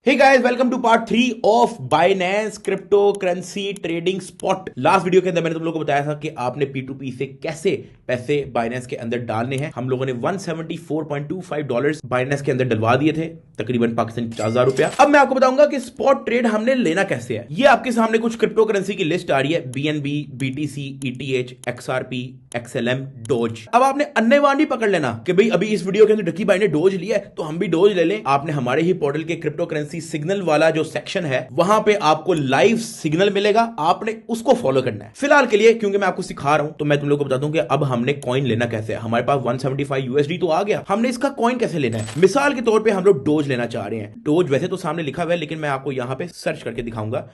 Hey guys, welcome to part 3 of Binance cryptocurrency trading spot. Last video के अंदर मैंने तुम लोगों को बताया था कि आपने P2P से कैसे पैसे बाइनेंस के अंदर डालने हैं। हम लोगों ने $174.25 बाइनेंस के अंदर डलवा दिए थे, तकरीबन पाकिस्तानी 50,000 रुपया। अब मैं आपको बताऊंगा कि स्पॉट ट्रेड हमने लेना कैसे है। ये आपके सामने कुछ क्रिप्टो करेंसी की लिस्ट आ रही है, BNB, BTC, ETH, XRP, XLM, dose. अब आपने अन्यवान भी पकड़ लेना कि भाई अभी इस वीडियो के अंदर डकी भाई ने डोज लिया है तो हम भी डोज ले लें। आपने हमारे ही पोर्टल के क्रिप्टो करेंसी सिग्नल वाला जो सेक्शन है वहां पे आपको लाइव सिग्नल मिलेगा, आपने उसको फॉलो करना है। फिलहाल के लिए क्योंकि मैं आपको सिखा रहा हूं तो मैं तुम लोगों को बता दूं कि अब हमने कॉइन लेना कैसे है। हमारे पास 175 USD तो आ गया, हमने इसका कॉइन कैसे लेना है। मिसाल के तौर पे हम लोग डोज लेना चाह रहे हैं। डोज वैसे तो सामने लिखा हुआ है लेकिन मैं आपको यहां पे सर्च करके दिखाऊंगा।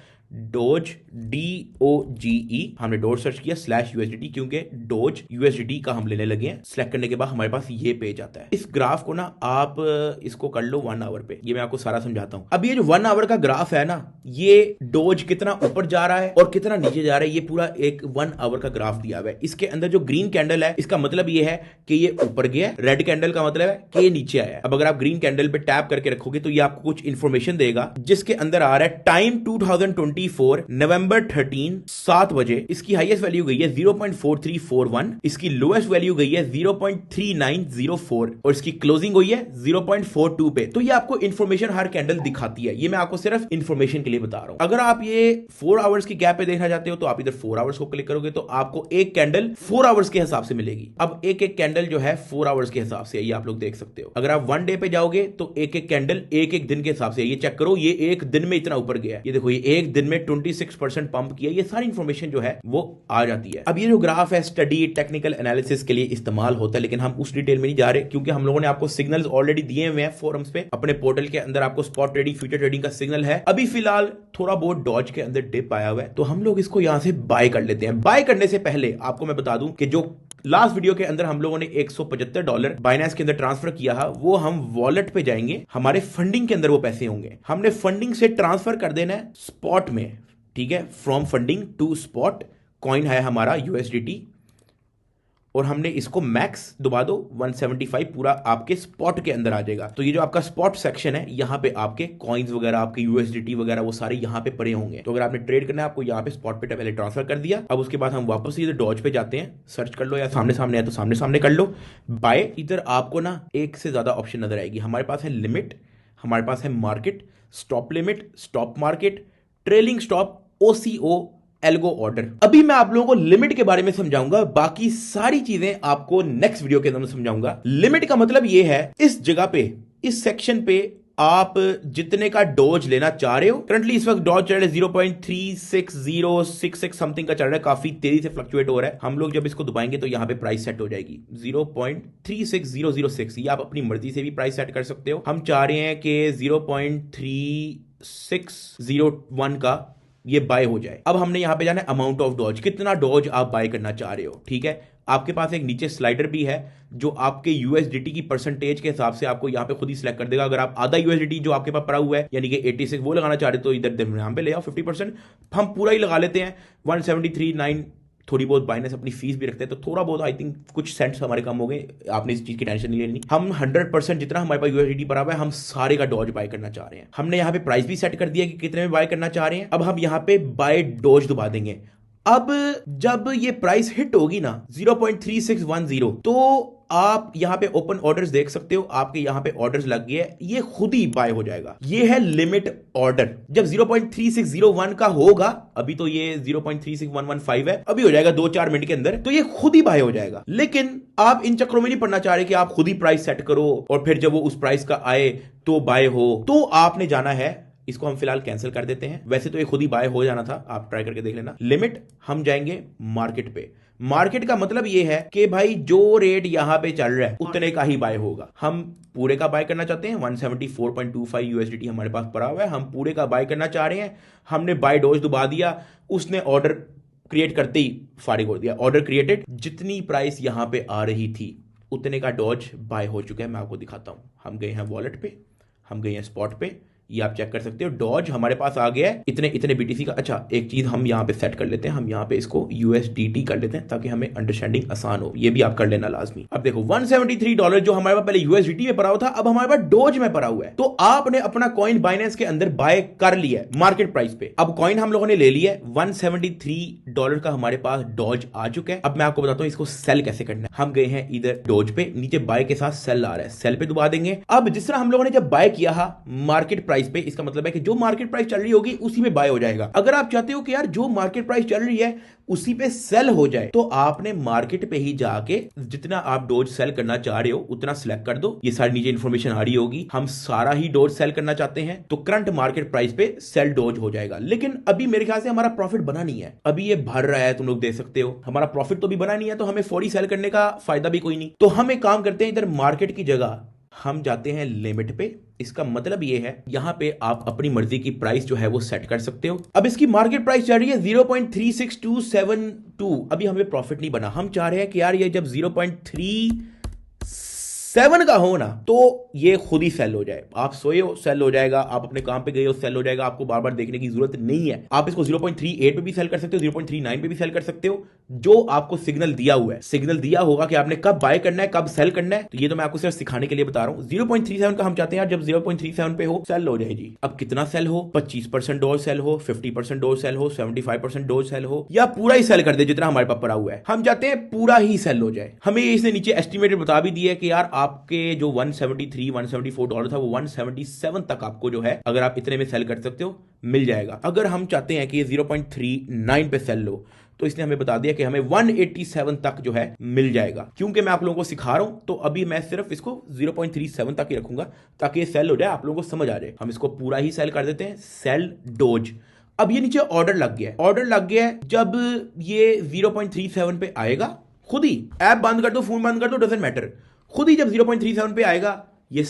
डोज DOGE हमने डोज सर्च किया /USDT क्योंकि डोज USDT का हम लेने लगे हैं। सिलेक्ट करने के बाद हमारे पास ये पेज आता है। इस ग्राफ को ना आप इसको कर लो 1 आवर पे, ये मैं आपको सारा समझाता हूं। अब ये जो 1 आवर का ग्राफ है ना, ये डोज कितना ऊपर जा रहा है और कितना नीचे जा रहा है, ये पूरा एक 1 आवर का ग्राफ दिया हुआ है। इसके अंदर जो ग्रीन कैंडल है इसका मतलब ये है कि ये ऊपर गया है, रेड कैंडल का मतलब है कि ये नीचे आया है। अब अगर आप ग्रीन कैंडल पे टैप करके रखोगे तो ये आपको कुछ इंफॉर्मेशन देगा जिसके अंदर आ रहा है टाइम 2024 नवंबर 13 7 बजे। इसकी हाईएस्ट वैल्यू गई है 0.4341, इसकी लोएस्ट वैल्यू गई है 0.3904 और इसकी क्लोजिंग हुई है 0.42 पे। तो ये आपको इंफॉर्मेशन हर कैंडल दिखाती है। ये मैं आपको सिर्फ इंफॉर्मेशन के लिए बता रहा हूं। अगर आप ये 4 आवर्स की गैप पे देखना चाहते हो तो आप इधर 4 आवर्स को क्लिक करोगे तो आपको एक कैंडल 4 आवर्स के हिसाब से मिलेगी। अब एक एक कैंडल जो है 4 आवर्स के हिसाब से, ये आप लोग देख सकते हो। अगर आप 1 डे पे जाओगे तो एक एक कैंडल एक एक दिन के हिसाब से, ये चेक करो ये एक दिन में इतना ऊपर गया है, ये देखो ये एक दिन में 26% पंप किया। ये सारी इंफॉर्मेशन जो है वो आ जाती है। अब ये जो ग्राफ है स्टडी टेक्निकल एनालिसिस के लिए इस्तेमाल होता है लेकिन हम उस डिटेल में नहीं जा रहे क्योंकि हम लोगों ने आपको सिग्नल्स ऑलरेडी दिए हुए हैं फोरम्स पे। अपने पोर्टल के अंदर आपको स्पॉट ट्रेडिंग, फ्यूचर ट्रेडिंग का सिग्नल है। अभी फिलहाल थोड़ा बहुत डॉज के अंदर डिप आया हुआ है तो हम लोग इसको यहां से बाय कर लेते हैं। बाय करने से पहले आपको मैं बता दूं कि जो लास्ट वीडियो के अंदर हम लोगों ने $175 बाइनेंस के अंदर ट्रांसफर किया है वो हम वॉलेट पे जाएंगे, हमारे फंडिंग के अंदर वो पैसे होंगे। हमने फंडिंग से ट्रांसफर कर देना है स्पॉट में, ठीक है। From funding to spot, coin है हमारा USDT और हमने इसको मैक्स दबा दो 175 पूरा आपके स्पॉट के अंदर आ जाएगा। तो ये जो आपका स्पॉट सेक्शन है यहां पे आपके कॉइन्स वगैरह, आपके USDT वगैरह वो सारे यहां पे पड़े होंगे। तो अगर आपने ट्रेड करना है आपको यहां पे स्पॉट पे पहले ट्रांसफर कर दिया। अब उसके बाद हम वापस इधर डॉज पे जाते हैं, सर्च कर लो या सामने सामने है तो सामने सामने कर लो बाय। इधर आपको ना एक से ज्यादा ऑप्शन नजर आएगी। हमारे पास है लिमिट, हमारे पास है market, stop limit, stop market, trailing stop, OCO, algo order. अभी मैं आप लोगों को लिमिट के बारे में समझाऊंगा, बाकी सारी चीजें आपको नेक्स्ट वीडियो के अंदर समझाऊंगा। लिमिट का मतलब यह है इस जगह पे, इस सेक्शन पे आप जितने का डॉज लेना चाह रहे हो। करंटली इस वक्त डॉज चल रहा है 0.36066 समथिंग का चल रहा है, काफी तेजी से फ्लक्चुएट हो रहा है। हम लोग जब इसको दबाएंगे तो यहां पे प्राइस सेट हो जाएगी 0.36006। ये आप अपनी मर्जी से भी प्राइस सेट कर सकते हो। हम चाह रहे हैं कि 0.3601 का ये बाय हो जाए। अब हमने यहां पे जाना है अमाउंट ऑफ डॉज, कितना डॉज आप बाय करना चाह रहे हो, ठीक है। आपके पास एक नीचे स्लाइडर भी है जो आपके USDT की परसेंटेज के हिसाब से आपको यहां पे खुद ही सिलेक्ट कर देगा। अगर आप आधा USDT जो आपके पास पड़ा हुआ है यानी कि 86 वो लगाना चाह रहे हो तो इधर यहां पे ले आओ 50%। हम पूरा ही लगा लेते हैं 173.9। थोड़ी बहुत बाइनेंस अपनी फीस भी रखते हैं तो थोड़ा बहुत आई थिंक कुछ सेंट्स हमारे कम हो गए। आपने इस चीज की टेंशन नहीं लेनी। हम 100% जितना हमारे पास USDT पड़ा हुआ है हम सारे का डॉज बाय करना चाह रहे हैं। हमने यहाँ पे प्राइस भी सेट कर दिया कि कितने में बाय करना चाह रहे हैं। अब हम यहाँ पे बाय डॉज दबा देंगे। अब जब ये प्राइस हिट होगी ना 0.3610 तो आप यहां पे ओपन ऑर्डर्स देख सकते हो, आपके यहां पे ऑर्डर्स लग गए, ये खुद ही बाय हो जाएगा। ये है लिमिट ऑर्डर। जब 0.3601 का होगा, अभी तो ये 0.36115 है, अभी हो जाएगा 2-4 मिनट के अंदर, तो ये खुद ही बाय हो जाएगा। लेकिन आप इन चक्रों में नहीं पड़ना चाह रहे कि आप खुद ही प्राइस सेट करो और फिर जब वो उस प्राइस का आए तो बाय हो। तो आपने जाना है, इसको हम फिलहाल कैंसिल कर देते हैं। वैसे तो ये खुद ही बाय हो जाना था, आप ट्राई करके देख लेना। लिमिट, हम जाएंगे मार्केट पे। मार्केट का मतलब ये है कि भाई जो रेट यहां पे चल रहा है उतने का ही बाय होगा। हम पूरे का बाय करना चाहते हैं, 174.25 USDT हमारे पास पड़ा हुआ है, हम पूरे का बाय करना चाह रहे हैं। हमने बाय डॉज दबा दिया, उसने ऑर्डर क्रिएट करते ही फारिग हो दिया। ऑर्डर क्रिएटेड, जितनी प्राइस यहां पे आ रही थी उतने का डॉज बाय हो चुका है। मैं आपको दिखाता हूं। हम गए हैं वॉलेट पे, हम गए हैं स्पॉट पे, ये आप चेक कर सकते हो। डॉज हमारे पास आ गया है इतने इतने बीटीसी का। अच्छा एक चीज हम यहाँ पे सेट कर लेते हैं, हम यहाँ पे इसको यूएसडीटी कर लेते हैं ताकि हमें अंडरस्टैंडिंग आसान हो। ये भी आप कर लेना लाजमी। अब देखो $173 जो हमारे पास पहले यूएसडीटी में पड़ा हुआ था अब हमारे पास डॉज में पड़ा हुआ है। तो आपने अपना कॉइन बाइनेंस के अंदर बाय कर लिया है मार्केट प्राइस पे। अब कॉइन हम लोगों ने ले लिया है, $173 का हमारे पास डॉज आ चुका है। अब मैं आपको बताता हूं इसको सेल कैसे करना है। हम गए हैं इधर डॉज पे, नीचे बाय के साथ सेल आ रहा है, सेल पे दबा देंगे। अब जिस तरह हम लोगों ने जब बाय किया मार्केट प्राइस पे, इसका मतलब है कि जो मार्केट प्राइस चल रही होगी उसी में बाय हो जाएगा। अगर आप चाहते हो कि यार जो मार्केट प्राइस चल रही है उसी पे सेल हो जाए तो आपने मार्केट पे ही जाके जितना आप डॉज सेल करना चाह रहे हो उतना सिलेक्ट कर दो। ये सारी नीचे इंफॉर्मेशन आ रही होगी। हम सारा ही डॉज सेल करना चाहते हैं तो करंट मार्केट प्राइस पे सेल डॉज हो जाएगा। लेकिन अभी मेरे ख्याल से हमारा प्रॉफिट बना नहीं है, अभी ये भर रहा है, तुम लोग देख सकते हो। हमारा प्रॉफिट तो भी बना नहीं है तो हमें फौरी सेल करने का फायदा भी कोई नहीं। तो हम एक काम करते हैं, इधर मार्केट की जगह हम जाते हैं लिमिट पे। इसका मतलब ये है यहां पे आप अपनी मर्जी की प्राइस जो है वो सेट कर सकते हो। अब इसकी मार्केट प्राइस चल रही है 0.36272। अभी हमें प्रॉफिट नहीं बना, हम चाह रहे हैं कि यार ये जब 0.37 का हो ना तो ये खुद ही सेल हो जाए। आप सोए हो सेल हो जाएगा, आप अपने काम पे गए हो सेल हो जाएगा, आपको बार बार देखने की जरूरत नहीं है। आप इसको 0.38 पे भी सेल कर सकते हो, 0.39 पे भी सेल कर सकते हो, जो आपको सिग्नल दिया हुआ है। सिग्नल दिया होगा कि आपने कब बाय करना है कब सेल करना है, तो ये तो मैं आपको सिर्फ सिखाने के लिए बता रहा हूं। 0.37 का हम चाहते हैं यार जब 0.37 पे हो सेल हो जाए जी। अब कितना सेल हो, 25% डॉज सेल हो, 50% डॉज सेल हो, 75% डॉज सेल हो, या पूरा ही सेल कर दे जितना हमारे पास पड़ा हुआ है। हम चाहते हैं पूरा ही सेल हो जाए। हमें इसने नीचे एस्टिमेटेड बता भी दिया है कि यार आपके जो $174 था वो 177 तक आपको जो है अगर आप इतने में सेल कर सकते हो मिल जाएगा। अगर हम चाहते हैं कि ये 0.39 पे सेल लो तो इसने हमें बता दिया कि हमें 187 तक जो है मिल जाएगा। क्योंकि मैं आप लोगों को सिखा रहा हूं तो अभी मैं सिर्फ इसको 0.37 तक ही रखूंगा ताकि ये सेल हो जाए, आप लोगों को समझ आ जाए। हम इसको पूरा ही सेल कर देते हैं, सेल डॉज। अब ये नीचे ऑर्डर लग गया है, ऑर्डर लग गया है। जब ये 0.37 पे आएगा खुद ही, ऐप बंद कर दो फोन बंद कर दो, डजंट मैटर, खुद ही जब 0.37 पे आएगा ये